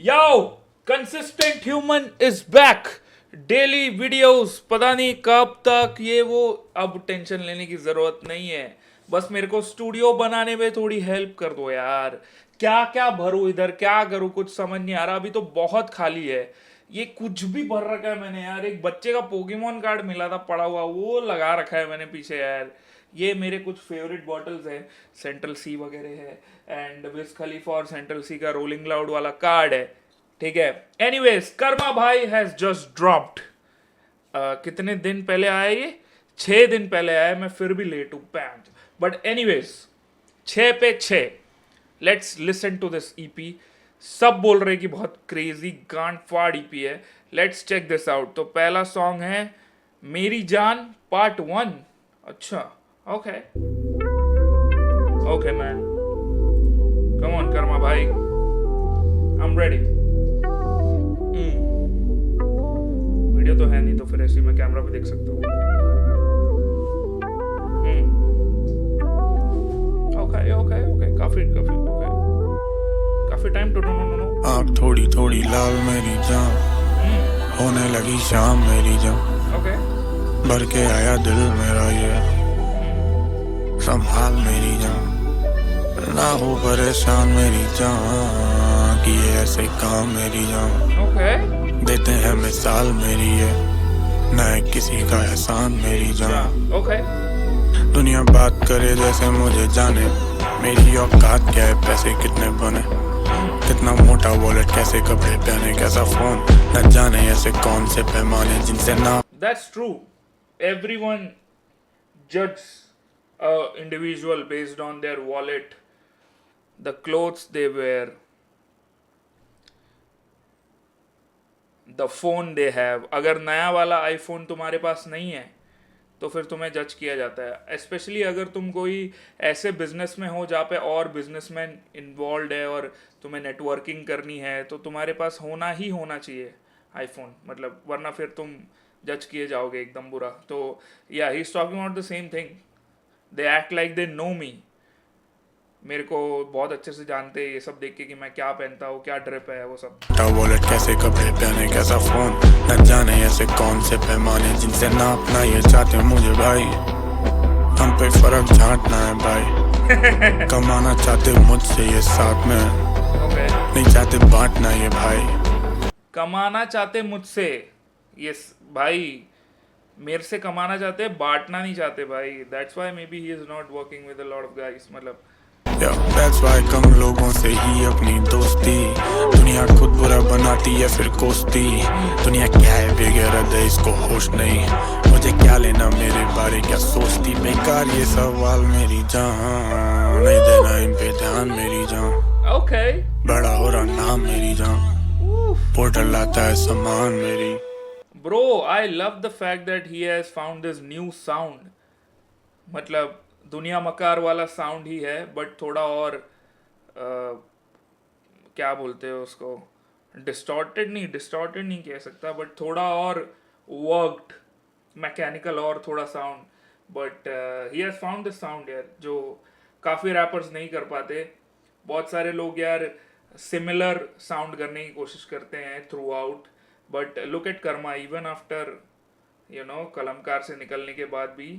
Yo, consistent human is back. Daily videos, पता नहीं कब तक ये वो. अब टेंशन लेने की जरूरत नहीं है. बस मेरे को स्टूडियो बनाने में थोड़ी हेल्प कर दो यार. क्या क्या भरूं इधर, क्या करूं, कुछ समझ नहीं आ रहा. अभी तो बहुत खाली है. ये कुछ भी भर रखा है मैंने यार. एक बच्चे का पोकेमोन कार्ड मिला था पड़ा हुआ, वो लगा रखा है मैंने पीछे यार. ये मेरे कुछ फेवरेट बॉटल्स है. सेंट्रल सी वगैरह है. एंड विज खलीफा और सेंट्रल सी का रोलिंग लाउड वाला कार्ड है. ठीक है. एनीवेज, कर्मा भाई हैज जस्ट ड्रॉप्ड. कितने दिन पहले आया ये? 6 दिन पहले आया. मैं फिर भी लेट हूं पैंट. बट एनीवेज, 6 पे 6. Let's listen to this EP. सब बोल रहे कि बहुत क्रेजी गांड फाड़ ईपी है. Let's check this out. तो पहला सॉन्ग है मेरी जान पार्ट 1. अच्छा, okay okay man, come on Karma भाई, आई एम रेडी. वीडियो तो है नहीं, तो फिर ऐसे ही मैं कैमरा पे देख सकता हूँ. ओके ओके ओके, काफी काफी ओके. काफी time to no no no. आँख थोड़ी थोड़ी लाल मेरी जान, होने लगी शाम मेरी जान. ओके. भर के आया दिल मेरा ये, संभाल मेरी जान. ना हो परेशान मेरी जान, किए ऐसे काम मेरी जान. ओके. देते हैं मिसाल मेरी ये, न है किसी का एहसान मेरी जान. ओके. दुनिया बात करे जैसे मुझे जाने, मेरी औकात क्या है, पैसे कितने बने, कितना मोटा वॉलेट, कैसे कपड़े पहने, कैसा फोन, न जाने ऐसे कौन से पैमाने जिनसे ना. That's true. Everyone judges a individual based on their wallet, the clothes they wear, the phone they have. अगर नया वाला आईफोन तुम्हारे पास नहीं है तो फिर तुम्हें जज किया जाता है. स्पेशली अगर तुम कोई ऐसे बिजनेस में हो जहाँ पे और बिजनेसमैन इन्वॉल्व है और तुम्हें नेटवर्किंग करनी है, तो तुम्हारे पास होना ही होना चाहिए आईफोन. मतलब वरना फिर तुम जज किए जाओगे एकदम बुरा. तो yeah he is talking about the same thing. They act like they know me. मेरे को बहुत अच्छे से जानते हैं ये सब देख के कि मैं क्या पहनता हूँ, क्या ड्रिप है, वो सब. वॉलेट, कैसे कपड़े पहने, कैसा फोन, न जाने ऐसे कौन से पैमाने जिनसे नापना ये चाहते मुझे भाई. हम पे फर्क झांटना है भाई. कमाना चाहते मुझसे ये साथ में, ओके. नहीं चाहते बांटना ये भाई. कमाना चाहते मुझसे ये भाई, मेरे से कमाना चाहते, बांटना नहीं चाहते भाई. That's why may be he is not working with a lot of guys. मतलब That's why कम लोगों से ही अपनी दोस्ती, दुनिया खुद बुरा बनाती है फिर कोसती. दुनिया क्या है बेगैरत है, इसको होश नहीं, मुझे क्या लेना मेरे बारे क्या सोचती. बेकार ये सवाल मेरी जान, नहीं देना इन पे ध्यान मेरी जान. ओके. बड़ा हो रहा नाम मेरी जान, पोर्टल लाता है सामान मेरी. Bro, I love the fact that he has found this new sound. मतलब दुनिया मकार वाला साउंड ही है, बट थोड़ा और क्या बोलते हैं उसको, डिस्टॉर्टेड नहीं कह सकता, बट थोड़ा और वर्कड, मैकेनिकल और थोड़ा sound. But he has found this sound यार, जो काफ़ी रैपर्स नहीं कर पाते. बहुत सारे लोग यार सिमिलर साउंड करने की कोशिश करते हैं throughout. But look at Karma, even after Kalamkaar से निकलने के बाद भी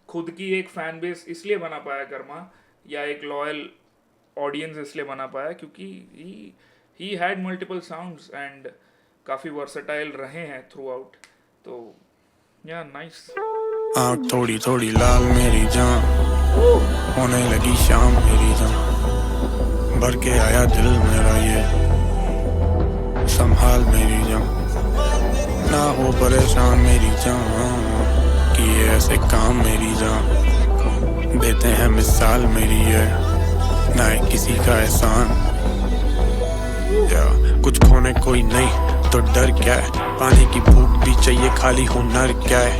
खुद की एक फैन बेस इसलिए बना पाया कर्मा, या एक लॉयल ऑडियंस इसलिए बना पाया क्योंकि he had multiple sounds and काफ़ी वर्सेटाइल रहे हैं थ्रू आउट. तो या नाइस. आँख थोड़ी थोड़ी लाल मेरी जान, होने लगी शाम मेरी जान. भर के आया दिल मेरा ये, संभाल मेरी जान. ना हो परेशान मेरी जान, किए ऐसे काम मेरी जान. देते हैं मिसाल मेरी ये, ना है किसी का एहसान. कुछ खोने कोई नहीं तो डर क्या है, पानी की भूख भी चाहिए, खाली हुनर क्या है.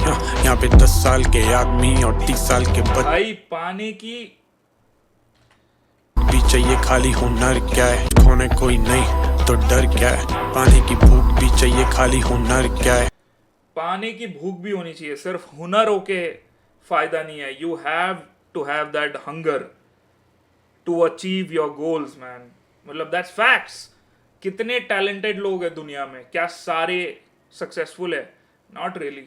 यहाँ पे 10 साल के आदमी और 30 साल के भाई पानी की भी चाहिए, खाली हुनर क्या है. खोने कोई नहीं तो डर क्या है, पानी की भूख भी चाहिए, खाली हुनर क्या है. पाने की भूख भी होनी चाहिए, सिर्फ हुनर होके फायदा नहीं है. You have to have that hunger to achieve your goals man. मतलब दैट्स फैक्ट्स. कितने टैलेंटेड लोग हैं दुनिया में, क्या सारे सक्सेसफुल है? Not really.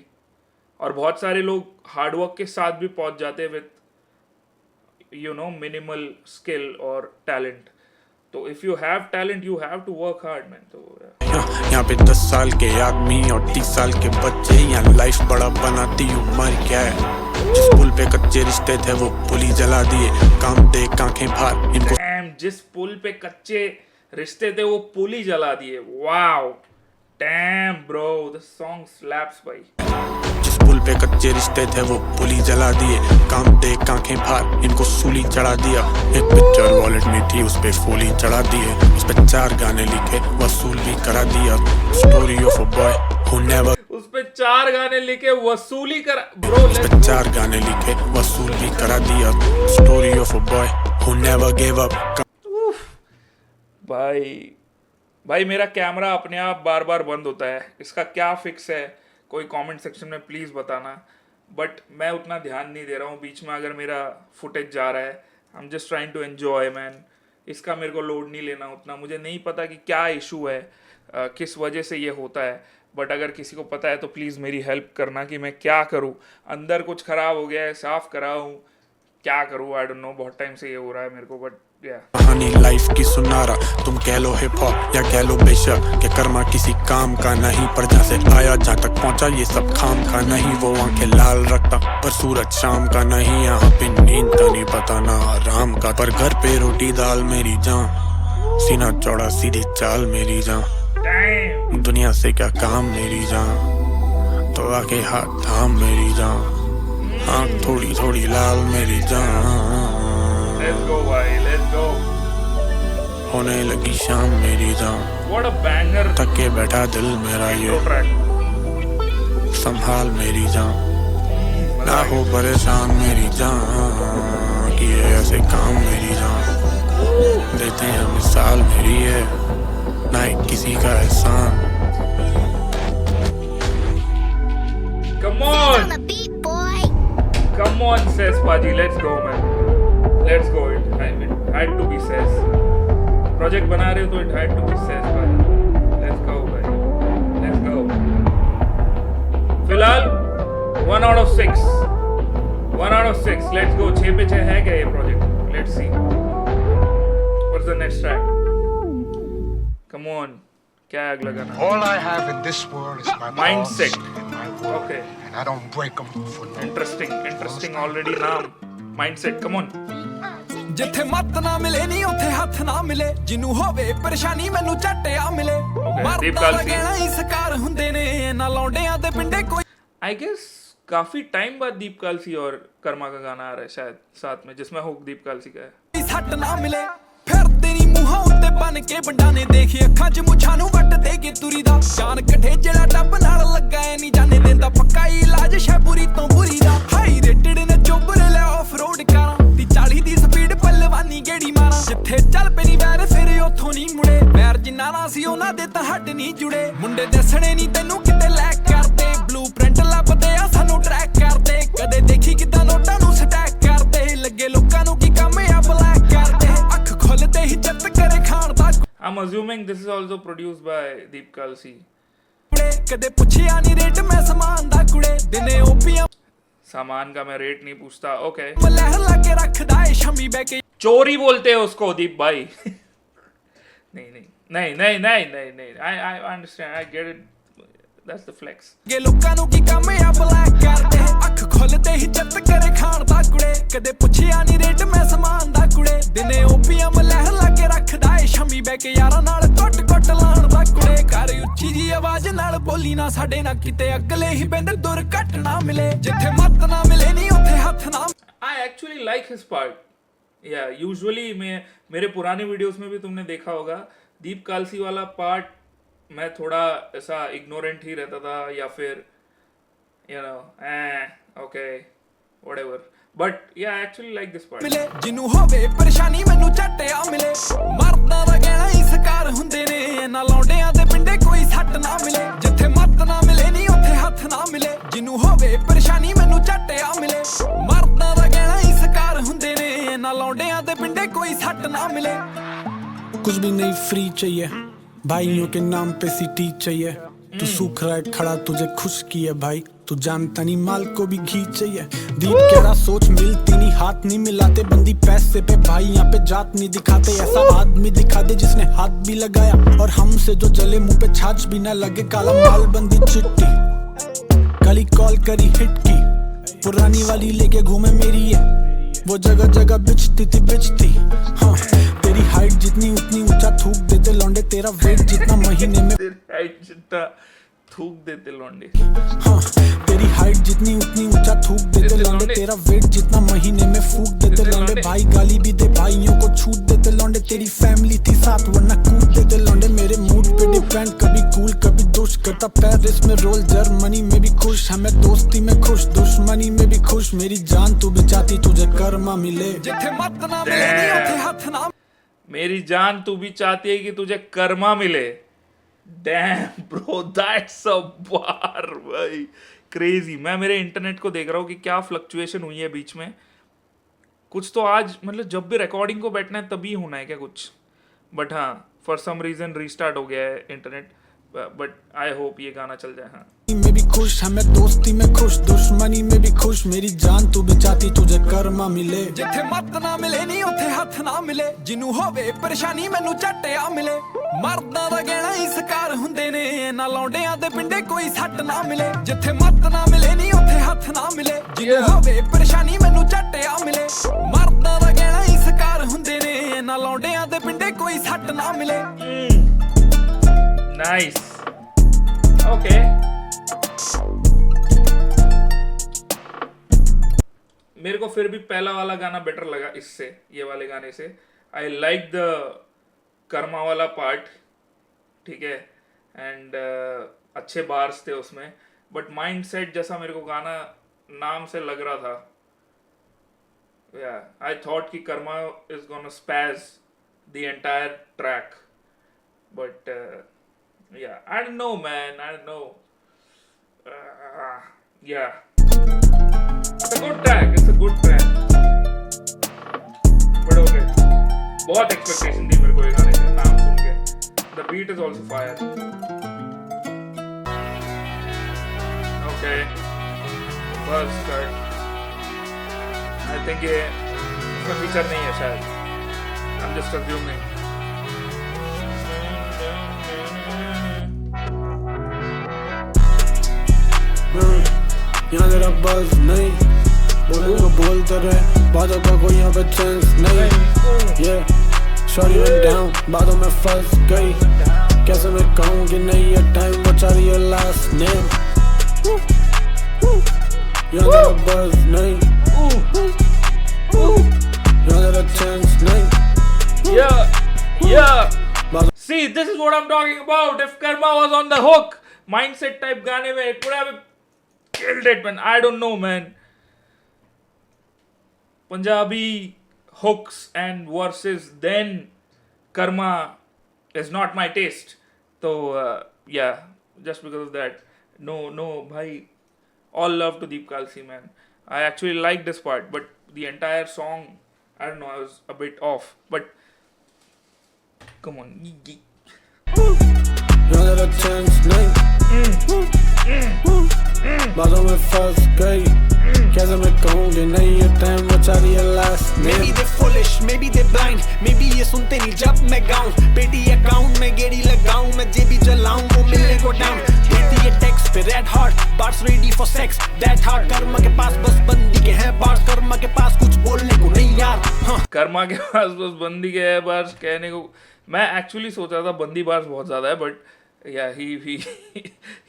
और बहुत सारे लोग हार्डवर्क के साथ भी पहुंच जाते हैं विथ मिनिमल स्किल और टैलेंट। तो if you have talent you have to work hard man. तो यहाँ पे 10 साल के आदमी और 30 साल के बच्चे, यहाँ लाइफ बड़ा बनाती उम्र क्या है। जिस पुल पे कच्चे रिश्ते थे वो पुल ही जला दिए, काम देख आंखें फाड़ इनको। जिस पुल पे कच्चे रिश्ते थे वो पुल ही जला दिए। Wow damn bro, the song slaps भाई। जिस पुल पे कच्चे रिश्ते थे वो पुल ही जला दिए, काम देख आंखें फाड़ इनको सूली चढ़ा दिया। एक पिक्चर वॉलेट में थी उस पे फूल ही चढ़ा दिए, उस पे 4 गाने लिखे वसूल भी करा दिया। Story of a boy who never, उस पे 4 गाने लिखे वसूली करा ब्रो। उस पे 4 गाने लिखे वसूल भी करा दिया। Story of a boy who never give up. भाई मेरा कैमरा अपने आप बार बार बंद होता है, इसका क्या फिक्स है? कोई कमेंट सेक्शन में प्लीज़ बताना। बट मैं उतना ध्यान नहीं दे रहा हूँ बीच में अगर मेरा फुटेज जा रहा है। I am just trying to enjoy man. इसका मेरे को लोड नहीं लेना उतना। मुझे नहीं पता कि क्या इशू है, किस वजह से ये होता है। बट अगर किसी को पता है तो प्लीज़ मेरी हेल्प करना कि मैं क्या करूँ। अंदर कुछ ख़राब हो गया है, साफ़ कराऊँ, क्या करूँ? आई डोंट नो। बहुत टाइम से ये हो रहा है मेरे को। बट कहानी लाइफ की सुनारा, तुम कह लो हिप हॉप या कह लो बेशक कि कर्मा किसी काम का नहीं, पर जहाँ से आया जहाँ तक पहुँचा ये सब खाम का नहीं। वो आंखें लाल रखता पर सूरज शाम का नहीं, यहाँ पे नींद का नहीं पता ना आराम का। पर घर पे रोटी दाल मेरी जान, सीना चौड़ा सीधी चाल मेरी जान। दुनिया से क्या काम मेरी जान, तो आके हाथ थाम मेरी जान। आँख थोड़ी थोड़ी लाल मेरी जान। Let's go भाई, let's go। होने लगी शाम मेरी जान। What a banger। थके बैठा दिल मेरा ये, संभाल मेरी जान। ना हो परेशान मेरी जान, कि ये ऐसे काम मेरी जान। देते हैं मिसाल मेरी है, ना ही किसी का एहसान। Come on, come on says Paji, let's go man, let's go। It had to be says। Project बना रहे हो तो it had to be says Paji। Let's go भाई, let's go। फिलहाल 1 out of 6, 1 out of 6, let's go। 6 पे 6 है क्या ये project? Let's see what's the next track। Come on, क्या है अगला गाना? All I have in this world is my Mindset। laws and my word, Okay, and I don't break them for no interesting already नाम Mindset। Come on। ਜਿੱਥੇ ਮੱਤ ਨਾ ਮਿਲੇ ਨਹੀਂ ਉੱਥੇ ਹੱਥ ਨਾ ਮਿਲੇ, ਜਿਹਨੂੰ ਹੋਵੇ ਪਰੇਸ਼ਾਨੀ ਮੈਨੂੰ ਝੱਟਿਆ ਮਿਲੇ। ਦੀਪ ਮਰਦਾ ਕਾਲਸੀ। ਕਹਿਣਾ ਹੀ ਸਕਾਰ ਹੁੰਦੇ ਨੇ, ਨਾ ਲੌਂਡਿਆਂ ਦੇ ਪਿੰਡੇ ਕੋਈ। आई गेस काफी टाइम बाद दीप कालसी और कर्मा का गाना आ रहा है शायद साथ में, जिसमें हुक दीप कालसी का है। ਸੱਟ ਨਾ ਮਿਲੇ ਫਿਰਦੇ ਨੀ ਮੂੰਹਾਂ ਉੱਤੇ ਬਨ ਕੇ ਬੰਡਾਂ ਨੇ, ਦੇਖੀ ਅੱਖਾਂ 'ਚ ਮੁੱਛਾਂ ਨੂੰ ਵੱਟ ਦੇ ਕੇ ਤੁਰੀ ਦਾ। ਜਾਨ ਕੱਢੇ ਜਿਹੜਾ ਟੱਬ ਨਾਲ ਲੱਗਾ ਐ ਨਹੀਂ ਜਾਣੇ ਦਿੰਦਾ, ਪੱਕਾ ਇਲਾਜ ਸ਼ੈਬੂਰੀ ਤੋਂ ਬੁਰੀ ਦਾ। ਹਾਈ ਰੇਟਡ ਨੇ ਚੋਬਰ ਲਿਆ ਆਫ ਰੋਡ ਕਾਰਾਂ, 40 ਦੀ ਸਪੀਡ ਪਲਵਾਨੀ ਗੇੜੀ ਮਾਰਾਂ। ਜਿੱਥੇ ਚੱਲ ਪੇ ਨੀ ਵੈਰ ਫਿਰ ਉੱਥੋਂ ਨਹੀਂ ਮੁੜੇ, ਵੈਰ ਜਿੰਨਾ ਨਾ ਸੀ ਉਹਨਾਂ ਦੇ ਤਾਂ ਹੱਡ ਨਹੀਂ ਜੁੜੇ। ਮੁੰਡੇ ਦੱਸਣੇ ਨਹੀਂ ਤੈਨੂੰ ਕਿਤੇ ਲੈ ਕਰਦੇ, ਬਲੂ ਪ੍ਰਿੰਟ ਲੱਭਦੇ ਆ ਸਾਨੂੰ ਟਰੈਕ ਕਰਦੇ। ਕਦੇ ਦੇਖੀ ਕਿਦਾਂ ਨੋਟਾਂ ਨੂੰ ਸਟੈਕ ਕਰਦੇ, ਲੱਗੇ ਲੋਕਾਂ ਨੂੰ ਕੀ ਕੰਮ ਆ ਬਲੈਕ ਕਰਦੇ। ਅੱਖ ਖੁੱਲਦੇ ਹੀ ਚੱਤ ਕਰੇ ਖਾਣ ਦਾ। I'm assuming this is also produced by Deep Kalsi। ਕਦੇ ਪੁੱਛਿਆ ਨਹੀਂ ਰੇਟ ਮੈਂ ਸਮਾਨ ਦਾ ਕੁੜੇ, ਦਿਨੇ ਓਪੀਆਂ सामान का मैं रेट नहीं पूछता। ओके, ਲਹਿਰ ਲਾ ਕੇ ਰੱਖਦਾ ਏ ਸ਼ਮੀ ਬੈ ਕੇ। चोरी बोलते हैं उसको दीप भाई। नहीं। I understand, I get it। That's the flex। ਗੇ ਲੋਕਾਂ ਨੂੰ ਕੀ ਕੰਮ ਆ ਬਲੈਕ ਕਰਦੇ, ਅੱਖ ਖੁੱਲਦੇ ਹੀ ਚੱਤ ਕਰੇ ਖਾਣ ਦਾ ਕੁੜੇ। ਕਦੇ ਪੁੱਛਿਆ ਨਹੀਂ ਰੇਟ ਮੈਂ ਸਮਾਨ ਦਾ ਕੁੜੇ, ਦਿਨੇ ਓਪੀਐਮ ਲਹਿਰ ਲਾ ਕੇ ਰੱਖਦਾ ਏ ਸ਼ਮੀ ਬੈ ਕੇ। ਯਾਰਾਂ ਨਾਲ ਕੁੱਟ ਲਾਣ ਦਾ ਕੁੜੇ, ਕਰ ਉੱਚੀ ਜੀ ਆਵਾਜ਼ ਨਾਲ ਬੋਲੀ ਨਾ ਸਾਡੇ ਨਾਲ ਕਿਤੇ ਅਗਲੇ ਹੀ ਬਿੰਦ ਦੁਰਘਟਨਾ ਮਿਲੇ। ਜਿੱਥੇ ਮੱਤ ਨਾ ਮਿਲੇ ਨਹੀਂ ਉੱਥੇ ਹੱਥ ਨਾ। I actually like his part। Yeah, usually मेरे पुराने वीडियोस में भी तुमने देखा होगा दीप कालसी वाला पार्ट मैं थोड़ा ऐसा इग्नोरेंट ही रहता था, या फिर okay whatever। but yeah, I actually like this part। ਮਿਲੇ ਜਿਹਨੂੰ ਹੋਵੇ ਪਰੇਸ਼ਾਨੀ ਮੈਨੂੰ ਝੱਟਿਆ ਮਿਲੇ। ਮਰਦਾਂ ਦਾ ਕਹਿਣਾ ਹੀ ਸਕਾਰ ਹੁੰਦੇ ਨੇ, ਨਾ ਲੌਂਡਿਆਂ ਦੇ ਪਿੰਡੇ ਕੋਈ ਸੱਟ ਨਾ ਮਿਲੇ। ਜਿੱਥੇ ਮੱਤ ਨਾ ਮਿਲੇ ਨਹੀਂ ਉੱਥੇ ਹੱਥ ਨਾ ਮਿਲੇ, ਜਿਹਨੂੰ ਹੋਵੇ ਪਰੇਸ਼ਾਨੀ ਮੈਨੂੰ ਝੱਟਿਆ ਮਿਲੇ। ਮਰਦਾਂ ਦਾ ਕਹਿਣਾ ਹੀ ਸਕਾਰ ਹੁੰਦੇ ਨੇ, ਨਾ ਲੌਂਡਿਆਂ ਦੇ ਪਿੰਡੇ कोई सट ना मिले। कुछ भी नहीं फ्री चाहिए, भाइयों के नाम पे सीटी चाहिए, तू सूख रहा है खड़ा तुझे खुश किया भाई, तू जानता नहीं माल को भी घी चाहिए। दीप गहरा सोच मिलती नहीं, हाथ नहीं मिलाते बंदी पैसे पे भाई, यहाँ पे जात नहीं दिखाते, ऐसा आदमी दिखा दे जिसने हाथ भी लगाया, और हमसे जो जले मुंह पे छाछ भी ना लगे, काला माल बंदी चिट्ठी कली कॉल करी हिट की, पुरानी वाली लेके घूमे मेरी है, वो जगह जगह बिचती थी बिचती। हाँ तेरी हाइट जितनी उतनी ऊंचा थूक देते लौंडे, तेरा वेट जितना महीने में, जितना थूक देते लौंडे। हाँ तेरी हाइट जितनी उतनी ऊंचा थूक देते लौंडे, तेरा वेट जितना महीने में फूक देते लौंडे, भाई गाली भी दे भाइयों को छूट देते लौंडे, तेरी फैमिली थी साथ वरना कूद देते लौंडे, मेरे मूड पे डिपेंड, कभी कूल कभी दुश, करता पेरिस में रोल, जर्मनी में भी खुश, हमें दोस्ती में खुश, दुश्मनी में भी खुश, मेरी जान तू भी चाहती तुझे कर्मा मिले, जिथे मत ना मिले नी उथे हथ ना, मेरी जान तू भी चाहती है कि तुझे कर्मा मिले। डैम ब्रो, दैट्स अ बार भाई, क्रेजी। मैं मेरे इंटरनेट को देख रहा हूँ कि क्या फ्लक्चुएशन हुई है बीच में, कुछ तो आज मतलब जब भी रिकॉर्डिंग को बैठना है तभी होना है क्या कुछ, बट हाँ फॉर सम रीजन रीस्टार्ट हो गया है इंटरनेट, बट आई होप ये गाना चल जाए। हाँ में भी खुश, हमें दोस्ती में खुश, दुश्मनी में भी खुश, मेरी जान तू भी चाहती तुझे कर्मा मिले, जिथे मत ना मिले नी उथे हथ ना मिले, जिन्नू होवे परेशानी मैनू झट आ मिले, मर्दां दा कहना ही शिकार हुंदे ने, ना लौंडियां दे पिंडे कोई सट ना मिले, जिथे मत ना मिले नी उथे हथ ना मिले, जिन्नू होवे परेशानी मैनू झट आ मिले, मर्दां दा कहना ही शिकार हुंदे ने, ना लौंडियां दे पिंडे कोई सट ना मिले। Nice, okay. मेरे को फिर भी पहला वाला गाना बेटर लगा इससे, ये वाले गाने से। आई लाइक द कर्मा वाला पार्ट, ठीक है, एंड अच्छे बार्स थे उसमें, बट माइंड सेट जैसा मेरे को गाना नाम से लग रहा था, या आई थॉट कि Karma is gonna spaz the entire track, but yeah I don't know man, I don't know, yeah It's a good track. It's a good track. But okay. बहुत expectation थी मेरे को ये गाने से, नाम सुन के. The beat is also fire. Okay. First cut. I think ये इसमें feature नहीं है शायद. I'm just assuming. यहाँ तेरा बस नहीं, बोले तो बोलते रहे, बातों का कोई यहाँ पे चांस नहीं, ये शॉर्टी वेंट डाउन, बातों में फंस गई, कैसे मैं कहूँ कि नहीं ये टाइम बचा रही है लास्ट नेम, यहाँ तेरा बस नहीं, यहाँ तेरा चांस नहीं, Yeah. See, this is what I'm talking about. If Karma was on the hook, mindset type गाने में, it would have killed it, man. I don't know, man. Punjabi hooks and verses, then Karma is not my taste. So, yeah, just because of that. No, bhai. All love to Deep Kalsi, man. I actually like this part, but the entire song, I don't know, I was a bit off. But, come on. यहाँ तेरा chance नहीं, बातों में फंस गई, कैसे मैं कहूँ कि नहीं ये टाइम बचा रही है last name. Maybe they foolish, maybe they blind, maybe ये सुनते नहीं जब मैं गाऊं, बेटी अकाउंट में गेड़ी लगाऊं, मैं जेबी जलाऊं वो मिलने को डाउन, देती है टेक्स्ट पे red hot, bars ready for sex, that hot, Karma के पास बस बंदी के हैं बार्स, कर्मा के पास कुछ बोलने को नहीं यार, हाँ। कर्मा के पास बस बंदी के है बार्स कहने को, मैं एक्चुअली सोच रहा था बंदी बार्स बहुत ज्यादा है, बट या ही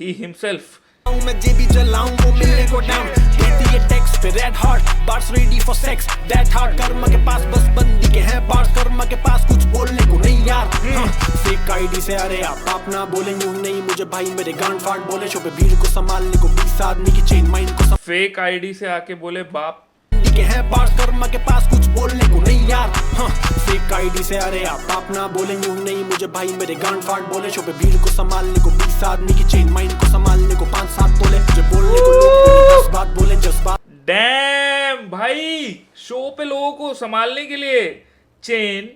हिमसेल्फ, मैं जेबी जलाऊं वो मिलने को डाउन, देती है टेक्स्ट पे red hot, bars ready for sex, that hot, Karma के पास बस बंदी के हैं बार्स, कर्मा के पास कुछ बोलने को नहीं यार, हाँ। फेक आईडी से अरे आप ना बोले यूं नहीं मुझे भाई, मेरे गांड फाड़ बोले शो पे भीड़ को संभालने को 20 आदमी की चेन माइंड को फेक आईडी से आके बोले बाप के हैं बार्स, कर्मा के पास कुछ बोलने को नहीं यार, हाँ। फेक आईडी से अरे आप ना बोले यूं नहीं मुझे भाई, मेरे गांड फाड़ बोले शो पे भीड़ को संभालने को 20 आदमी की चेन माइंड को संभालने को 5-7 बोले, मुझे बोलने को लोग 10 बात बोले 10 बात। डैम भाई, शो पे लोगों को संभालने के लिए चेन,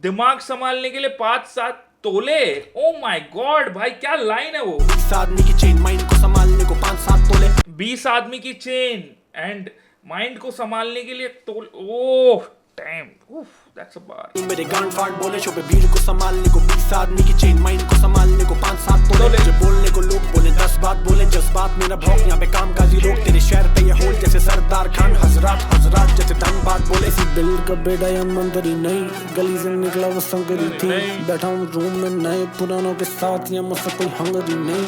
दिमाग संभालने के लिए 5-7 तोले, ओ माय गॉड भाई क्या लाइन है वो। 20 आदमी की चेन माइंड को संभालने को 5-7 तोले। 20 आदमी की चेन एंड माइंड को संभालने के लिए तोल, ओह डैम, दैट्स अ बार। मेरे गांड फाड़ बोले शो पे भीड़ को संभालने को 20 आदमी की चेन माइंड को संभालने को 5-7 तोले। जब बोलने को लोग बोले 10 बात बोले जज्बात मेरा भौंक, यहाँ पे कामकाजी लोग तेरे शहर पे ये होल जैसे सरदार खान। हजरात जैसे धनबाद बोले। इसी बिल का बेटा या मंदरी नहीं, गली से निकला वो संगरी थी। बैठा हूँ रूम में नए पुरानों के साथ, या मुझसे कोई हंगरी नहीं।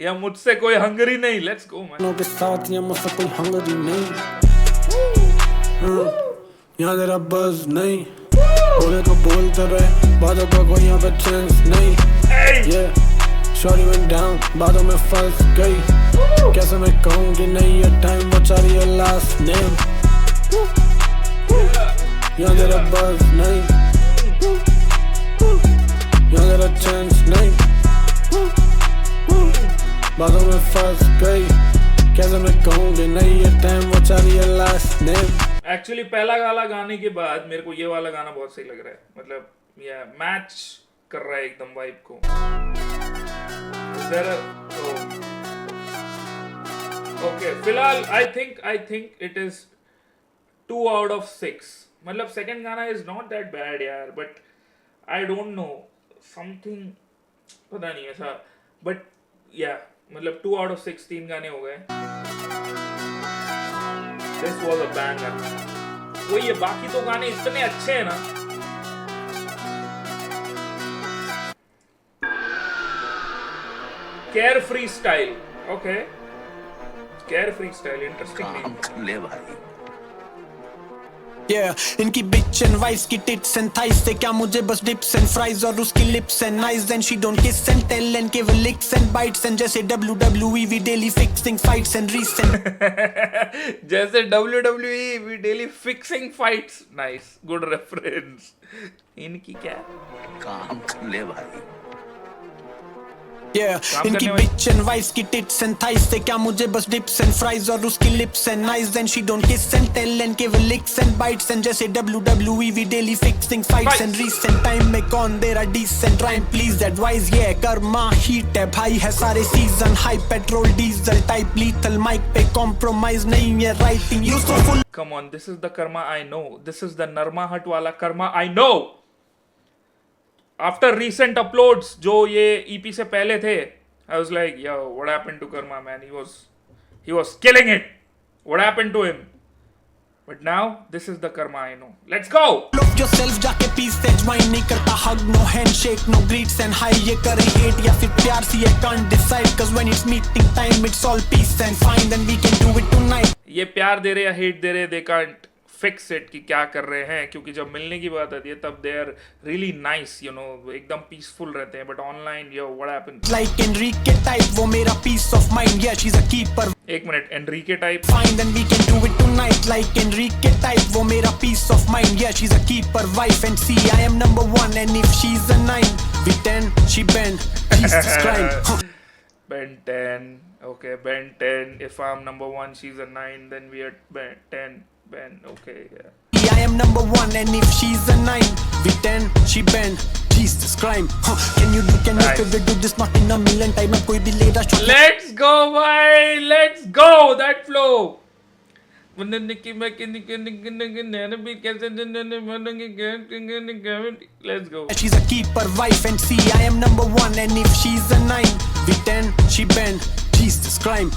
या मुझसे कोई हंगरी नहीं, लेट्स गो मैन। के साथ या मुझसे कोई हंगरी नहीं। यहाँ तेरा बस नहीं, बोले तो बोलते रहे, बातों का कोई यहाँ पे चांस नहीं। शॉर्टी went down, बातों में फंस गई। कैसे मैं कहूँ कि नहीं ये टाइम बचा रही है लास्ट नेम। यहाँ तेरा बस नहीं, यहाँ तेरा चांस नहीं। बातों में फंस गई, कैसे मैं कहूँ कि नहीं ये टाइम बचा रही है लास्ट नेम। एक्चुअली पहला गाना गाने के बाद मेरे को ये वाला गाना बहुत सही लग रहा है, मतलब ये मैच कर रहा है एकदम वाइब को। ओके फिलहाल I think it is 2 out of 6। मतलब सेकंड गाना इज नॉट दैट बैड यार, but I don't know something, पता नहीं ऐसा, बट या मतलब 2 out of 6 3 गाने हो गए। This was a banger। वो ये बाकी तो गाने इतने अच्छे हैं ना। Care free style, okay care free style, interesting ले भाई। इनकी बिच एंड वाइफ की टिट्स एंड थाइस से क्या मुझे बस डिप्स एंड फ्राइज और उसकी lips and nice and she don't kiss and tell and केवल लिक्स एंड बाइट्स एंड जैसे WWE we daily fixing fights and recent जैसे WWE we daily fixing fights, nice good reference. इनकी क्या काम कर ले भाई। इनकी बिच एंड वाइफ की टिट्स एंड थाइस से क्या मुझे बस डिप्स एंड फ्राइज और उसकी lips and nice and she don't kiss and tell and केवल लिक्स एंड बाइट्स एंड जैसे WWE we daily fixing fights and recent time में कौन दे रहा डिसेंट राइम प्लीज एडवाइस। ये कर्मा हीट है भाई है सारे सीजन, high petrol diesel type lethal mic पे कॉम्प्रोमाइज नहीं है writing useful. Come on, this is the Karma I know, this is the नरमा हट वाला Karma I know. After recent uploads जो ये EP से पहले थे, I was like, yo, what happened to Karma, man? He was killing it. What happened to him? But now this is the Karma I know. Let's go. Love yourself जाके piece से join नहीं करता hug no handshake no greets and hi ये करे hate या फिर प्यार सी I can't decide cause when it's meeting time it's all peace and fine and we can do it tonight। ये प्यार दे रहे या hate दे रहे, they can't fix it कि क्या कर रहे हैं, क्योंकि जब मिलने की बात आती है तब they are really nice, you know, एकदम peaceful रहते हैं, but online yo what happened? Like Enrique type वो मेरा peace of mind yeah she's a keeper। एक minute, Enrique type Fine then we can do it tonight like Enrique type वो मेरा peace of mind yeah she's a keeper wife and see I am number 1 and if she's a 9 we 10 she bend she's described Ben 10, okay, Ben 10. If I'm number 1, she's a 9, then we are Ben 10. Ben, okay, yeah. I am number 1 and if she's a 9 we 10 she bend Jesus crime can you Nice. do this not in a million time कोई भी ले रहा shot Let's go, bhai. Let's go. That flow. Let's go. she's a keeper wife and see I am number 1 and if she's a 9 we 10 she bend Jesus crime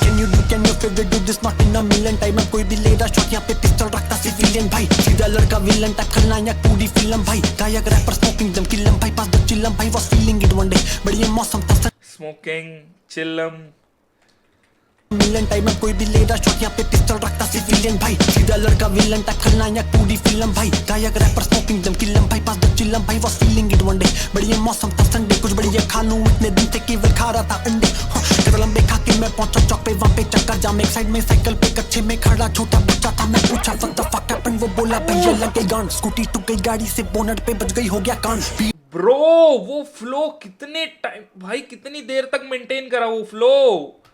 can you favorite do this not in a million time कोई भी ले रहा shot यहाँ पे pistol रखता civilian भाई सीधा लड़का विलन टाइप खलनायक पूरी फिल्म भाई गायक रैपर स्मोकिंग जम किलम भाई पास द चिलम भाई was feeling it one day बढ़िया मौसम था Smoking, chillum. मिलन टाइम में कोई भी ले रहा शॉट यहाँ पे पिस्टल रखता सिविलियन भाई सीधा लड़का विलन टाइप खलनायक पूरी फिल्म भाई गायक रैपर स्मोकिंग जम किलम भाई पास द चिलम भाई was feeling it one day बढ़िया मौसम था संडे कुछ बढ़िया खा लूं इतने दिन से केवल खा रहा था अंडे लंबे खा के मैं पहुंचा चौक पे वहाँ पे चक्कर जाम एक साइड में साइकिल पे कच्चे में खड़ा छोटा बच्चा था मैं पूछा what the fuck happened वो बोला भैया लगे गांड स्कूटी टूट गई गाड़ी से बोनट पे बच गई हो गया कांड ब्रो वो फ्लो कितने टाइम भाई, कितनी देर तक मेंटेन करा वो फ्लो।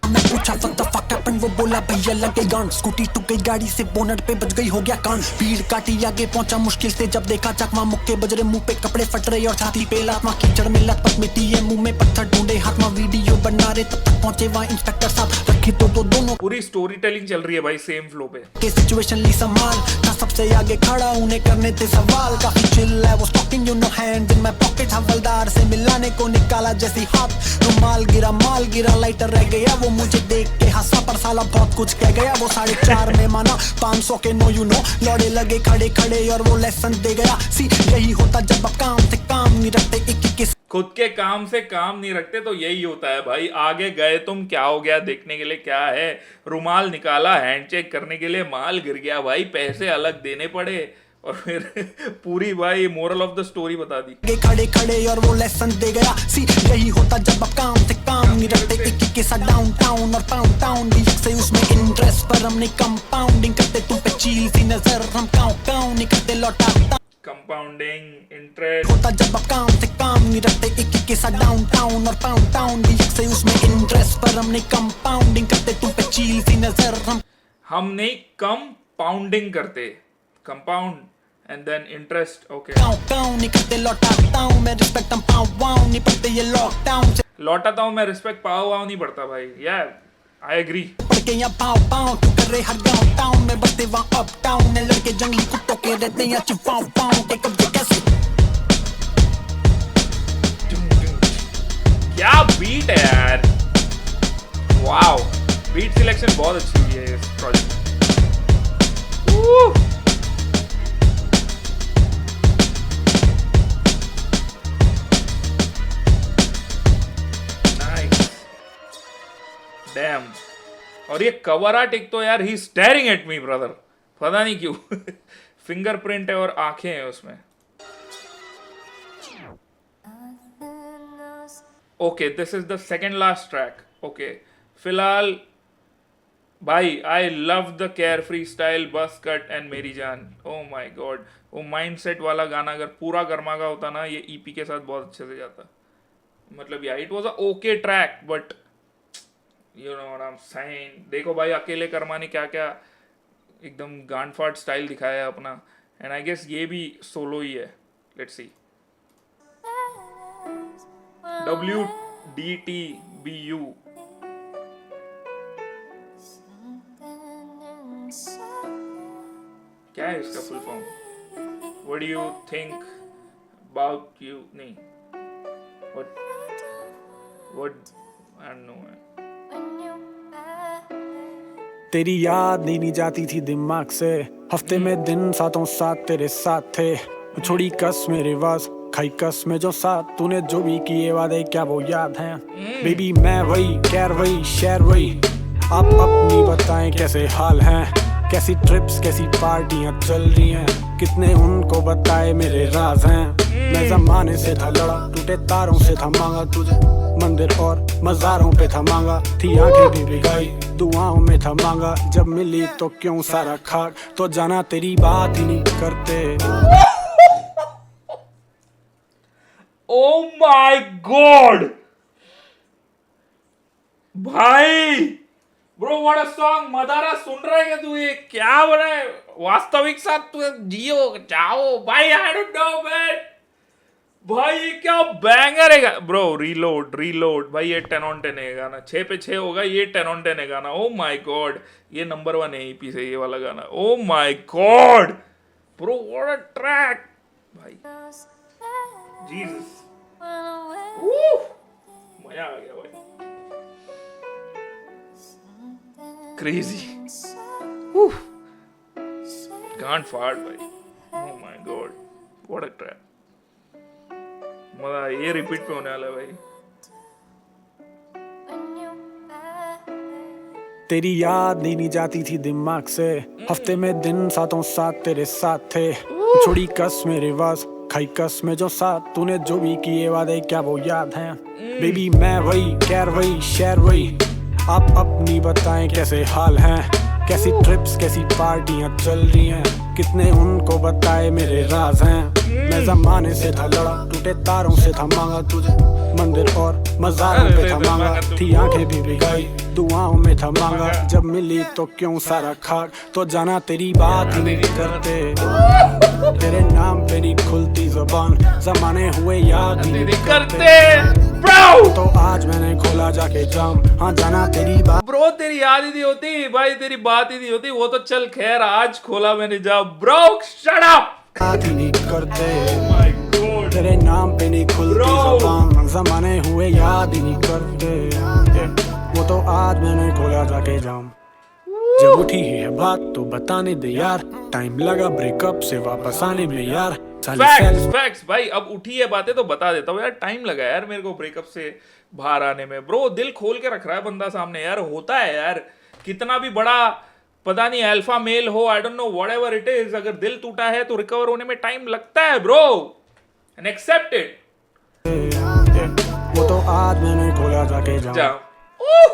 मैं पूछा what the fuck happened, वो बोला भैया लगे गान, स्कूटी टूट गई गाड़ी से, बोनट पे बज गई हो गया कान, भीड़ काटी आगे पहुंचा मुश्किल से, जब देखा चकमा मुक्के बजरे, मुंह पे कपड़े फट रहे और छाती पे लातमा, कीचड़ में लतपत मिट्टी है, मुंह में पत्थर ढूंढे, हाथ में वीडियो बना रहे, तब तक पहुंचे वहां इंस्पेक्टर साहब, रखी तो दोनों पूरी स्टोरी टेलिंग चल रही है भाई सेम फ्लो पे। के सिचुएशन ली संभाल, था सबसे आगे खड़ा, उन्हें करने थे सवाल, काफी चिल है वो stalking, you know hand in my pocket, हवलदार से मिलाने को निकाला जैसी हाथ, रुमाल गिरा, माल गिरा, लाइटर रह गया, वो मुझे देख के हंसा, पर साला बहुत कुछ कह गया, वो 4.5 में माना, 500 के नो यू नो, लौड़े लगे खड़े खड़े और वो लेसन दे गया, सी यही होता जब आप काम से काम नहीं रखते, एक खुद के काम से काम नहीं रखते तो यही होता है भाई। आगे गए तुम, क्या हो गया देखने के लिए, क्या है, रुमाल निकाला, हैंडशेक करने के लिए, माल गिर गया भाई, पैसे अलग देने पड़े, और फिर पूरी भाई मोरल ऑफ द स्टोरी बता दी। खड़े खड़े और वो लेसन दे गया, सी यही होता जब आप काम से काम नहीं रखते, एक के साथ डाउन टाउन और पाउंड टाउन भी से उसमें इंटरेस्ट, पर हमने कंपाउंडिंग करते, तुम पे चील सी नजर, हम काउंट नहीं करते, लौटा कंपाउंडिंग इंटरेस्ट होता जब आप काम से काम नहीं रखते, एक के साथ डाउन टाउन और पाउंड टाउन भी से उसमें इंटरेस्ट, पर हमने कंपाउंडिंग करते, तुम पे चील सी नजर, हम नहीं कंपाउंडिंग करते, compound and then interest. Okay count नहीं करते, लौटाता हूं मैं रिस्पेक्ट, हम पाऊं नहीं पड़ते ये लॉकडाउन से, लौटाता हूँ मैं रिस्पेक्ट, पाओ नहीं पड़ता भाई, यार आई एग्री। पढ़ के यहाँ पाओ तू कर रहे हर गाँव टाउन में, बसते वहाँ अप टाउन में, लड़के जंगली कुत्तों के रहते हैं चिपाओ पाओ के कब्जे कैसे, क्या बीट है यार, वाओ, बीट सिलेक्शन बहुत अच्छी हुई है इस प्रोजेक्ट में। Nice, dam. और ये कवर आर्ट एक तो यार, ही स्टेयरिंग एट मी ब्रदर, पता नहीं क्यों फिंगरप्रिंट है और आंखें हैं उसमें। Okay, this is the second last track. Okay, फिलहाल भाई I love the care free style, बस कट एंड मेरी जान, ओ माय गॉड, वो माइंडसेट वाला गाना अगर पूरा गर्मा का होता ना, ये ईपी के साथ बहुत अच्छे से जाता। मतलब या it was a okay track, but you know what I am saying. देखो भाई अकेले कर्मा ने क्या क्या एकदम गांडफाट स्टाइल दिखाया है अपना, एंड आई गेस ये भी सोलो ही है। लेट्स सी, WDTBU, क्या है इसका full form? What do you think about you? नहीं, what I don't know man. तेरी याद नहीं जाती थी दिमाग से, हफ्ते में दिन सातों साथ तेरे साथ थे, छोड़ी कस मेरे वास खाई कस में जो साथ, तूने जो भी किए वादे क्या वो याद हैं? बेबी मैं वही, कैर वही, शेयर वही, आप अपनी बताएं कैसे हाल हैं, कैसी ट्रिप्स कैसी पार्टियां चल रही हैं, कितने उनको बताए मेरे राज हैं, मैं जमाने से था लड़ा, टूटे तारों से था मांगा तुझे, मंदिर और मज़ारों पे था मांगा, थी आंखें भी भिगाई, दुआओं में था मांगा, जब मिली तो क्यों सारा खाक, तो जाना तेरी बात ही नहीं करते। Oh my God, भाई bro what a song. Madara सुन रहा है क्या तू? ये क्या बना है? वास्तविक साथ तू जियो जाओ भाई, आई डोंट नो मैन। भाई ये क्या बैंगर है ब्रो। रीलोड भाई, ये 10 on 10 है गाना, 6 पे 6 होगा, ये 10 on 10 है गाना। ओ माय गॉड, ये नंबर 1 है ईपी से ये वाला गाना। Oh my God bro, what a track भाई, जीसस, मजा आ गया भाई, क्रेजी, गांड फाड़ भाई। Oh my God, what a track, मजा। ये रिपीट पे होने वाला है भाई। तेरी याद नहीं जाती थी दिमाग से, हफ्ते में दिन सातों साथ तेरे साथ थे, छोड़ी कस मेरे वास खाई कस में जो साथ, तूने जो भी किए वादे क्या वो याद हैं? बेबी मैं वही, कैर वही, शेयर वही, आप अपनी बताएं कैसे हाल हैं, कैसी ट्रिप्स कैसी पार्टियां चल रही हैं, कितने उनको बताए मेरे राज हैं, मैं जमाने से था लड़ा, टूटे तारों से था मांगा तुझे, मंदिर और मज़ारों पे था मांगा, थी आंखें भी भिगाई दुआओं में था मांगा, जब मिली तो क्यों सारा खाक, तो जाना तेरी बात ही नहीं करते, तेरे नाम पे नहीं खुलती ज़बान, ज़माने हुए याद ही नहीं करते ब्रो। तो आज मैंने खोला जाके जाम, हाँ जाना तेरी बात ब्रो तेरी याद ही नहीं होती भाई, तेरी बात ही नहीं होती, वो तो चल खैर आज खोला मैंने जा। ब्रो शट अप, बात ही नहीं करते, माय गॉड तेरे नाम पे नहीं खुलती Bro. ज़बान, ज़माने हुए याद ही नहीं करते, वो तो आज मैंने खोला जाके जाम। जब उठी है बात तो बताने दे यार, टाइम लगा ब्रेकअप से वापस आने में यार, साली फैक्ट्स सेल्फ फैक्ट्स भाई, अब उठी है बातें तो बता देता हूँ यार, टाइम लगा यार मेरे को ब्रेकअप से बाहर आने में। ब्रो दिल खोल के रख रहा है बंदा सामने यार, होता है यार, कितना भी बड़ा पता नहीं अल्फा मेल हो, आई don't know whatever it is, अगर दिल टूटा है तो रिकवर होने में टाइम लगता है ब्रो, एंड एक्सेप्ट इट। वो तो आज मैंने खोला जाके जाम। जाओ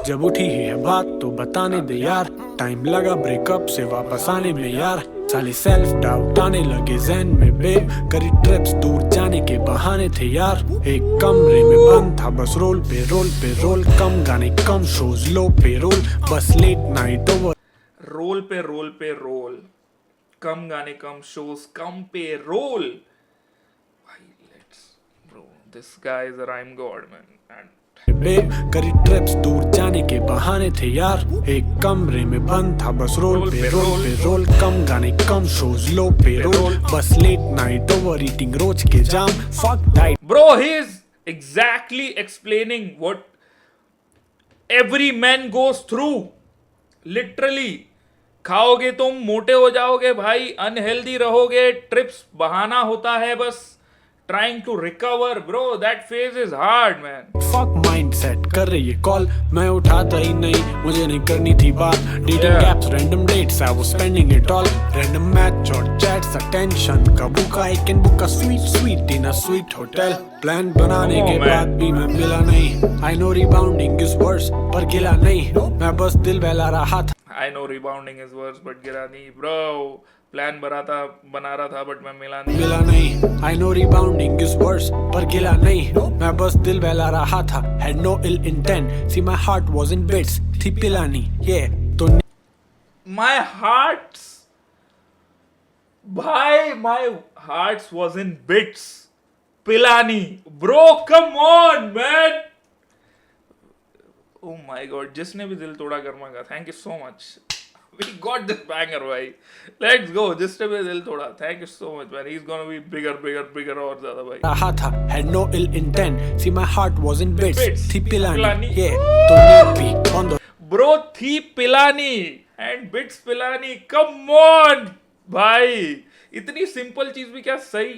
जब उठी है बात तो बताने दे यार, टाइम लगा ब्रेकअप से वापस आने में यार, साली सेल्फ डाउट आने लगे ज़हन में बे, करी ट्रिप्स दूर जाने के बहाने थे यार, एक कमरे में बंद था बस रोल पे रोल, कम गाने कम शोज लो पे रोल, बस लेट नाइट ओवर, रोल पे रोल, कम गाने कम शोज कम पे रोल। भाई let's bro, this guy is a rhyme god man. बे करी ट्रिप्स दूर जाने के बहाने थे यार, एक कमरे में बंद था बस रोल पे रोल, कम गाने कम शोज लो पे रोल, बस लेट नाइट ओवर ईटिंग रोज के जाम, fuck diet. Bro, he is exactly explaining what every man goes through. Literally. खाओगे तुम मोटे हो जाओगे भाई, अनहेल्दी रहोगे, ट्रिप्स बहाना होता है बस, trying to recover bro, that phase is hard man. Fuck mindset कर रही है कॉल, मैं उठाता ही नहीं, मुझे नहीं करनी थी बात, dating apps random dates I was spending it all, random match और चैट्स अटेंशन का बुका, I can book a suite in a sweet hotel, plan बनाने के बाद भी मैं मिला नहीं, I know rebounding is worse पर गिला नहीं, मैं बस दिल बहला रहा था, I know rebounding is worse but गिरा नहीं bro, प्लान बना रहा था बट मैं मिला नहीं। I know rebounding is worse पर गिला नहीं, मैं बस दिल बहला रहा था, had no ill intent, see my heart was in bits, थी पिलानी ये तो My heart was in bits. Pilani. Bro, come on, man. Oh my god, जिसने भी दिल तोड़ा कर्मा का, thank you so much. We got this banger, भाई. Let's go. जिसने भी दिल तोड़ा, thank you so much, man. He's gonna be bigger और ज्यादा भाई. रहा था, had no ill intent, see my heart was in bits, थी पिलानी पिलानी. ये तो नीड भी on the Bro, थी Pilani and bits Pilani. Come on, भाई. इतनी सिंपल चीज भी क्या सही.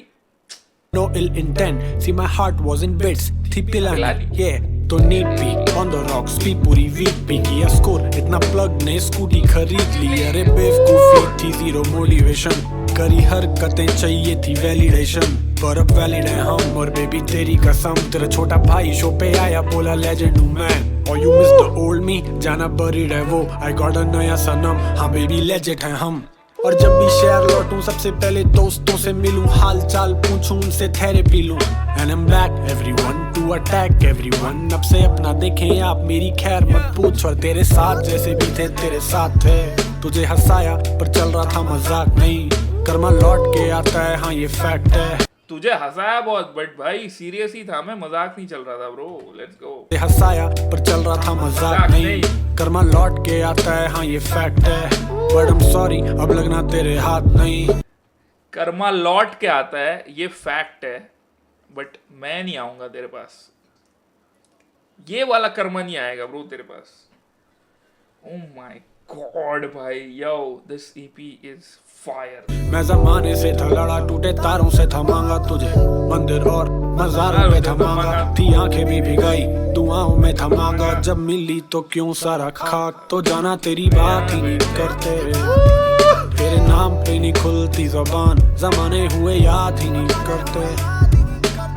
no ill intent, see my heart was in bits, थी पिलानी पिलानी. ये तो नीड भी on the rocks भी पूरी वीक भी किया स्कोर, इतना प्लग ने स्कूटी खरीद ली, अरे बेवकूफी थी, जीरो मोटिवेशन, करी हरकतें चाहिए थी वैलिडेशन, पर अब वैलिड है हम और बेबी तेरी कसम, तेरा छोटा भाई शो पे आया बोला लेजेंड हूँ मैं, और यू मिस द ओल्ड मी, जाना बरीड है वो, आई गॉट अ नया सनम, हाँ बेबी लेजेंड है हम, और जब भी शहर लौटूं सबसे पहले दोस्तों से मिलूं, हाल चाल पूछूं उनसे थेरेपी लूं, and I am back everyone to attack everyone, अब से अपना देखें आप मेरी खैर मत पूछ, और तेरे साथ जैसे भी थे तेरे साथ थे, तुझे हंसाया पर चल रहा था मजाक नहीं, कर्मा लौट के आता है हाँ ये फैक्ट है, तुझे हंसाया बहुत बट भाई सीरियस ही था, मैं मजाक नहीं चल रहा था ब्रो, लेट्स गो. हंसाया पर चल रहा था मजाक नहीं, कर्मा लौट के आता है हाँ ये फैक्ट है, बट आई एम सॉरी अब लगना तेरे हाथ नहीं, कर्मा लौट के आता है ये फैक्ट है, बट मैं नहीं आऊंगा तेरे पास, ये वाला कर्मा नहीं आएगा ब्रो तेरे पास. ओह माय गॉड भाई, यो दिस ईपी इज फायर. मैं जमाने से था लड़ा, टूटे तारों से था मांगा तुझे, मंदिर और मज़ारों में था मांगा, थी आंखें भी भिगाई दुआओं में था मांगा, जब मिली तो क्यों सारा खाक, तो जाना तेरी बात ही नहीं करते, तेरे नाम पे नहीं खुलती ज़बान, ज़माने हुए याद ही नहीं करते,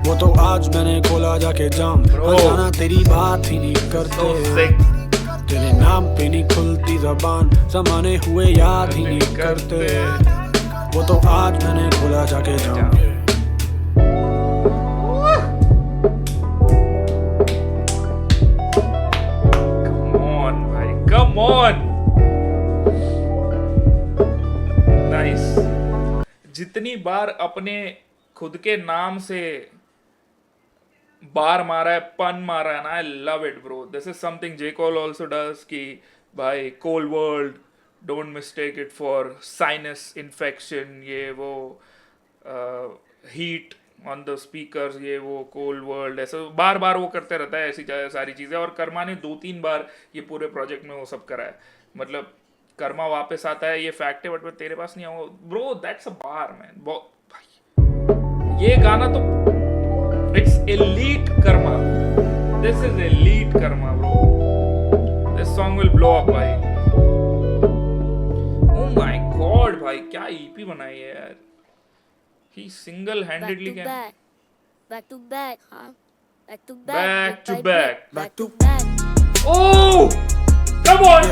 वो तो आज मैंने खोला जाके जाम, जाना तेरी बात ही नहीं करते, तेरे नाम पे नहीं खुलती ज़बान, ज़माने हुए याद ही नहीं करते, वो तो आज मैंने खोला जाके जाम. बार अपने खुद के नाम से बार मारा है, पन मारा है ना, I love it bro. This is something J Cole also does कि भाई Cole world, don't mistake it for sinus infection, ये वो हीट ऑन द स्पीकर्स, ये वो कोल वर्ल्ड, ऐसा बार बार वो करते रहता है ऐसी सारी चीज़ें. और कर्मा ने 2-3 बार ये पूरे प्रोजेक्ट में वो सब करा है. मतलब कर्मा वापस आता है ये फैक्ट है, बट मैं तेरे पास नहीं आऊंगा bro. That's a bar man. भाई ये गाना तो it's elite karma. This is elite karma bro. This song will blow up भाई. ओह माय गॉड भाई, क्या ईपी बनाई है यार. He single handedly can back to back, huh? Back to back, Back to brick by back. brick, back to back. Oh, come on.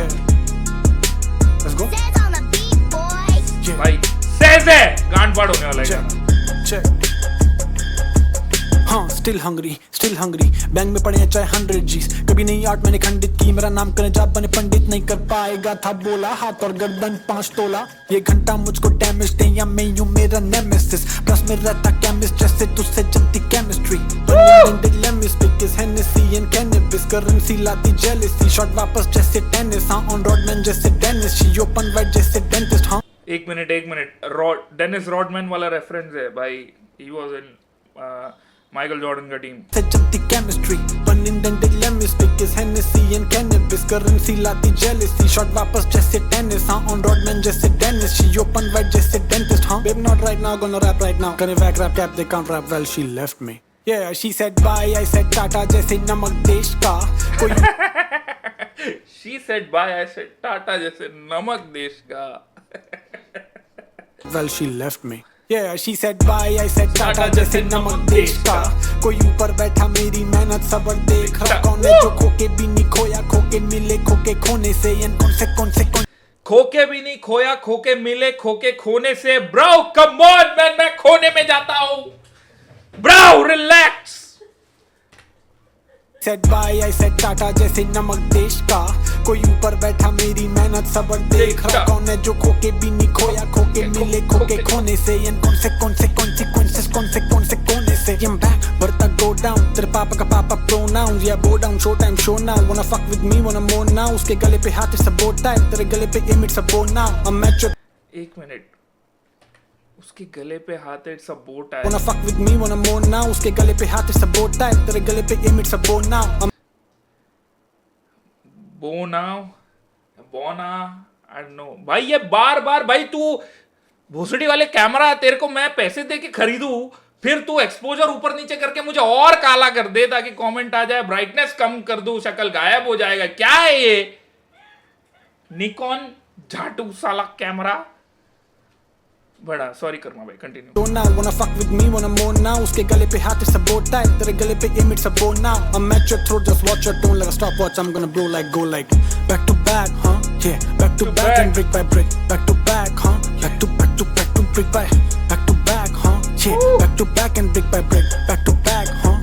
Let's go. Says on the beat, boy. भाई says है गांड फाड़ होने वाला है गाना. Check. हाँ still hungry bank में पड़े हैं चाहे 100 G's. कभी नहीं आर्ट मैंने खंडित की, मेरा नाम करें जाप बने पंडित नहीं कर पाएगा था बोला. हाथ और गर्दन 5 तोला, ये घंटा मुझको डैमेज दे या मैं यूं मेरा नेमेसिस. प्लस में रहता केमिस्ट जैसे तुझसे जमती केमिस्ट्री. करेंसी लाती जेलिसी, शॉट वापस जैसे टेनिस. हाँ ऑन रॉडमैन जैसे डेनिस, शी ओपन वाइड जैसे डेंटिस्ट. हाँ एक मिनट डेनिस रॉडमैन वाला रेफरेंस है भाई. He was in Michael Jordan का टीम. से जमती केमिस्ट्री, पन इंडेंटेड लेमिस, pick is Hennessy and cannabis. Currency लाती जेलिसी, शॉट वापस जैसे टेनिस. हाँ ऑन रॉडमैन जैसे डेनिस, शी ओपन वाइड जैसे डेंटिस्ट. हाँ babe not right now, gonna rap right now. करे वैक rap cap, they can't rap well, she left me. Yeah, she said bye, I said Tata जैसे नमक देश का कोई. She said bye, I said Tata जैसे नमक देश का. Well, she left me. Yeah, she said bye, I said Tata जैसे नमक देश का. कोई ऊपर बैठा मेरी मेहनत सबर देख रहा. कौन है जो खोके भी नहीं खोया, खोके मिले खोके खोने से. कौन से खोके भी नहीं खोया, खोके मिले खोके खोने से. ब्रो कम ऑन मैन, मैं खोने में जाता हूँ. Bro relax. said bye, I said Tata जैसे नमक देश का. कोई ऊपर बैठा मेरी मेहनत सबर देख रहा. कौन है जो खोके भी नहीं खोया, खोके मिले खोके खोने से. कौन से कोने से. I'm back, बढ़ता go down. तेरे पापा का पापा pronoun, yeah bow down, show time show now. Wanna fuck with me, wanna more now. उसके गले पे हाथ इट्स a bow tie, तेरे गले पे aim it's a bow now. I'm at your. एक मिनट, उसके गले पे हाथ है, इट्स अ बो tie. Wanna fuck with me, wanna more now. उसके गले पे हाथ इट्स a bow tie, तेरे गले पे aim it's a bow now. बोना आई डोंट नो भाई. ये बार बार भाई तू भोसड़ी वाले कैमरा तेरे को मैं पैसे दे के खरीदू, फिर तू एक्सपोजर ऊपर नीचे करके मुझे और काला कर दे ताकि कमेंट आ जाए. ब्राइटनेस कम कर दूं, शक्ल गायब हो जाएगा. क्या है ये निकॉन झाटू साला कैमरा. बड़ा सॉरी कर्मा भाई, continue. Now, wanna fuck with me, wanna more now. उसके गले पे हाथ इट्स a bow tie, तेरे गले पे aim it's a bow now. I'm at your throat, just watch your tone like a stopwatch. I'm gonna blow like go like back to back, huh? Yeah, back to back and brick by brick. Back to back, huh? Back to brick by back to back, huh? Yeah, back to back and brick by brick. Back to back, huh?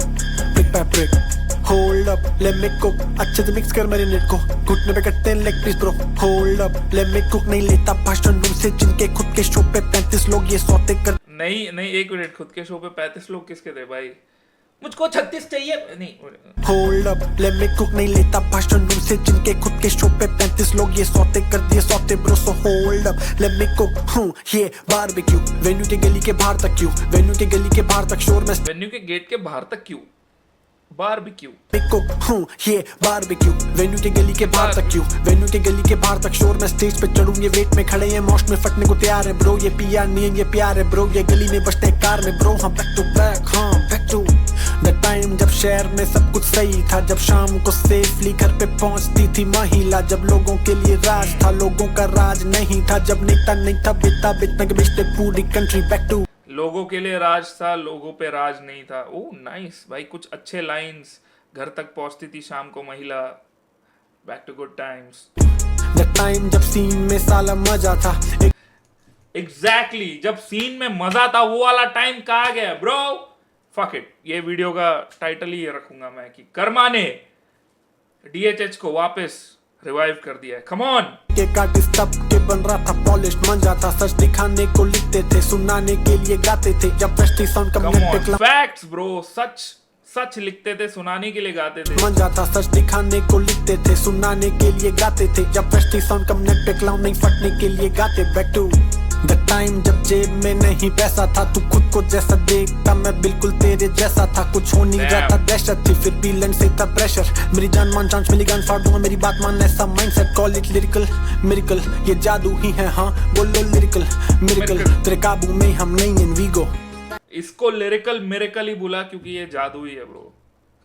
Brick by brick. Hold up, let me cook. अच्छे से mix कर marinate को. घुटने पे कटते हैं leg piece bro. Hold up, let me cook. नहीं लेता भाषण रूम से जिनके खुद के शो पे 35 लोग ये सौते कर. नहीं एक मिनट, खुद के शो पे 35 लोग किसके थे भाई. मुझको 36 चाहिए. नहीं Hold up, let me cook. नहीं लेता भाषण रूम से जिनके खुद के शो पे 35 लोग ये सौते कर दिए सौते bro. So hold up, let me cook. ये बारबेक्यू वेन्यू के गली के बाहर तक क्यों. वेन्यू के गली के बाहर तक शोर में. वेन्यू के गेट के बाहर तक क्यों. बारबेक्यू ये बारबेक्यू वेन्यू के गली के बाहर तक क्यों. वेन्यू के गली के बाहर तक शोर में स्टेज पे चढ़ूं. ये वेट में खड़े हैं मौश में फटने को तैयार है ब्रो. ये पीआर नहीं है ये प्यार है ब्रो. ये गली में बजते कार में ब्रो. हाँ बैक टू बैक, हाँ बैक टू द टाइम जब शहर में सब कुछ सही था. जब शाम को सेफली घर पे पहुंचती थी महिला. जब लोगों के लिए राज था, लोगों का राज नहीं था. जब नेता नहीं था, बेटा बेचने के बेचते पूरी कंट्री. बैक टू लोगों के लिए राज था, लोगों पे राज नहीं था. ओह नाइस भाई, कुछ अच्छे लाइंस. घर तक पहुंचती थी शाम को महिला. Back to good times. The time जब सीन में साला मजा था. एग्जैक्टली जब सीन में मजा था वो वाला टाइम कहाँ गया ब्रो. Fuck it. ये वीडियो का टाइटल ही ये रखूंगा मैं कि कर्मा ने DHH को वापस रिवाइव कर दिया है, कम ऑन। के आर्टिस्ट तब के बन रहा था पॉलिश मंजा था, सच दिखाने को लिखते थे सुनाने के लिए गाते थे, जब फेस्टी साउंड कम नेट पे क्लब फैक्ट्स ब्रो, सच लिखते थे सुनाने के लिए गाते थे। मंजा था, सच दिखाने को लिखते थे सुनाने के लिए गाते थे, जब फेस्टी साउंड कम नेट पे क्लाउड नहीं फटने के लिए गाते। बैक टू द टाइम जब जेब में नहीं पैसा था, तू खुद को जैसा देखता मैं बिल्कुल तेरे जैसा था, कुछ हो नहीं जाता दहशत थी फिर भी लेंस से था प्रेशर, मेरी जान मान चांस मिली गन फाड़ दूंगा मेरी बात मान, ऐसा mindset call it lyrical miracle, ये जादू ही है हाँ बोलो लिरिकल मिरेकल, तेरे काबू में हम नहीं इन वीगो। इसको लिरिकल मिरेकल ही बोला क्योंकि ये जादू ही है ब्रो,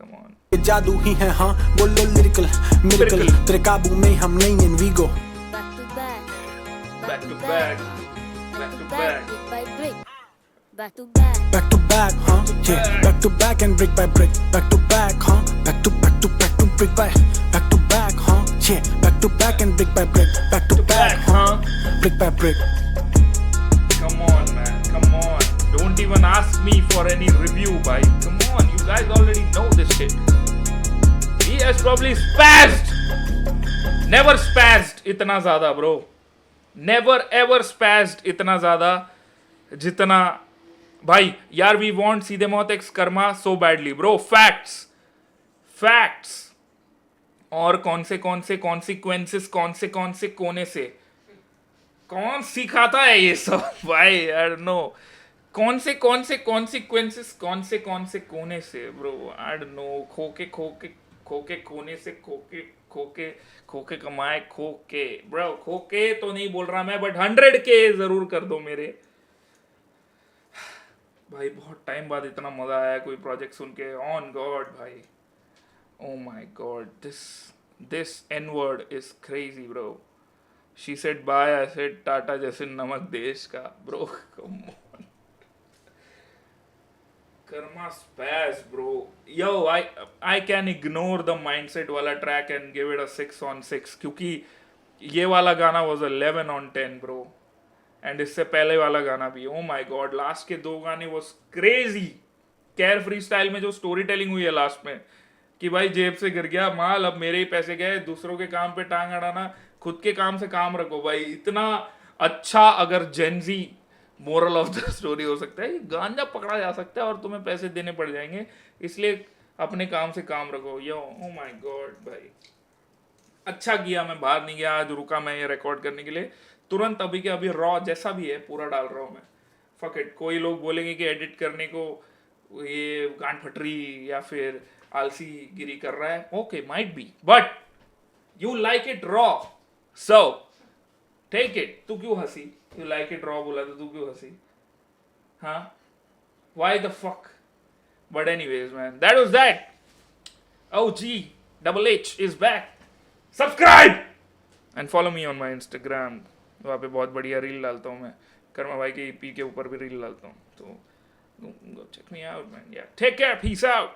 कम ऑन। ये जादू ही है हाँ बोलो लिरिकल मिरेकल, तेरे काबू में हम नहीं इन we go. Back to back. Back to back. Back to back. Brick by brick. Back to back. Back to back, huh? Yeah. Back to back and brick by brick. Back to back, huh? Back to brick by. Back to back, huh? Yeah. Back to back and brick by brick. Back to back, huh? Brick by brick. Come on man, come on. Don't even ask me for any review, bhai. Come on, you guys already know this shit. He has probably spazzed. Never spazzed इतना ज़्यादा bro. Never ever spazzed इतना ज़्यादा जितना भाई यार we want सीधे मौत x Karma so badly bro. Facts. और कौन से consequences कौन से कोने से कौन सिखाता है ये सब भाई यार नो कौन से consequences कौन से कोने से ब्रो आई डोंट नो खोके कोने से खोके कमाए खोके ब्रो खोके तो नहीं बोल रहा मैं बट 100K जरूर कर दो मेरे भाई। बहुत टाइम बाद इतना मजा आया कोई प्रोजेक्ट सुन के ऑन गॉड भाई oh my God this N-word is crazy bro. She said bye, I said Tata जैसे नमक देश का bro come on Karma spaz bro yo I can ignore the mindset वाला track and give it a 6 on 6 क्योंकि ये वाला गाना was 11 on 10 bro and इससे पहले वाला गाना भी oh my god लास्ट के दो गाने was crazy। Care free style में जो स्टोरी टेलिंग हुई है लास्ट में कि भाई जेब से गिर गया माल अब मेरे ही पैसे गए दूसरों के काम पे टांग अड़ाना खुद के काम से काम रखो भाई इतना अच्छा अगर Gen Z moral of the story हो सकता है गांजा पकड़ा जा सकता है और तुम्हें पैसे देने पड़ जाएंगे इसलिए अपने काम से काम रखो यो ओ माय गॉड भाई अच्छा किया मैं बाहर नहीं गया आज रुका मैं ये रिकॉर्ड करने के लिए तुरंत अभी के अभी रॉ जैसा भी है पूरा डाल रहा हूँ मैं फक इट। कोई लोग बोलेंगे कि एडिट करने को ये गांड फटरी या फिर आलसी गिरी कर रहा है okay might be but you like it raw So, take it. तू क्यों हंसी? You like it raw बोला तो तू क्यों हंसी? हाँ? Why the fuck? But anyways, man, that was that. OG Double H is back. Subscribe and follow me on my Instagram. वहाँ पे बहुत बढ़िया रील डालता हूँ मैं। कर्मा भाई के EP के ऊपर भी रील डालता हूँ। तो go check me out, man. Yeah. Take care. Peace out.